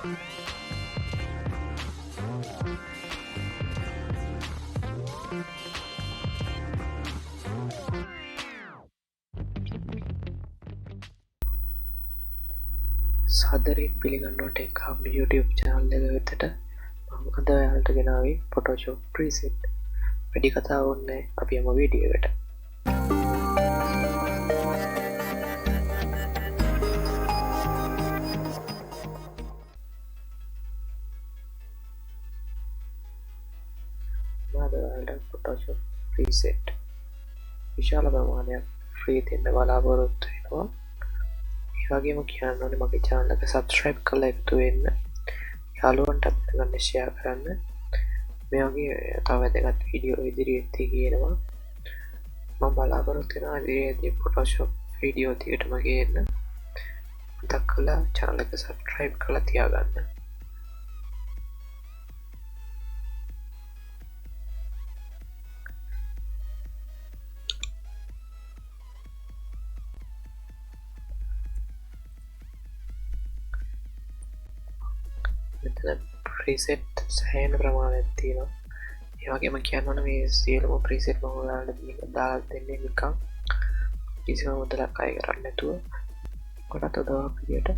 සාදරයෙන් පිළිගන්නවට එක්කම් YouTube channel එක වෙතට මම අද ඔයාලට ගෙනාවේ Photoshop preset. වැඩි කතා ඕනේ අපි යමු වීඩියෝ එකට. මම ඔයාලට Photoshop preset විශාල ප්‍රමාණයක් free දෙන්න බලාපොරොත්තු වෙනවා. වගේම කියන්න ඕනේ මගේ channel එක subscribe කරලා එකතු වෙන්න. යාළුවන්ට ගන්න share කරන්න. මේ වගේ තව වැදගත් වීඩියෝ ඉදිරියේදී කියනවා. මම බලාපොරොත්තු වෙනවා ඉදිරියේදී Photoshop වීඩියෝ දිගටම ගේන්න. මතක් කරලා channel එක subscribe කරලා තියාගන්න. මෙතන preset සෑහෙන ප්‍රමාණයක් තියෙනවා. ඒ වගේම කියන්න ඕනේ මේ සියලුම preset මම ඔයාලට දාලා දෙන්නේ නිකන් කිසිම මුදලක් අය කරන්නේ නැතුව. ඔයාලට උදව්වක් විදියට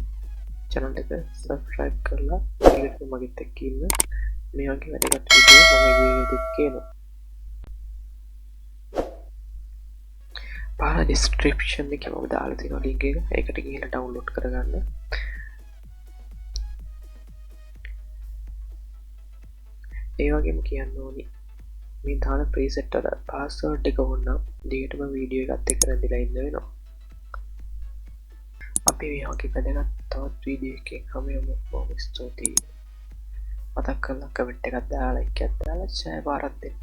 channel එක subscribe කරලා ඊළඟට මගෙත් එක්ක ඉන්න. මේ වගේ වැදගත් වීඩියෝ මම ඉදිරියේදී කියනවා. පහළ description එකේ මම දාලා තියෙනවා link එක. ඒකට ගිහලා download කරගන්න. ඒ වගේම කියන්න ඕනි මේ දාන preset වල password එක ඕනනම් දිගටම වීඩියෝ එකත් එක්ක රැඳිලා ඉන්න වෙනවා. අපි මේ වගේ වැදගත් තවත් වීඩියෝ එකකින් හමුවෙමු. බොහොම ස්තුතියි. මතක් කරලා කමෙන්ට් එකක් දාලා like එකක් දාලා share පාරක් දෙන්න.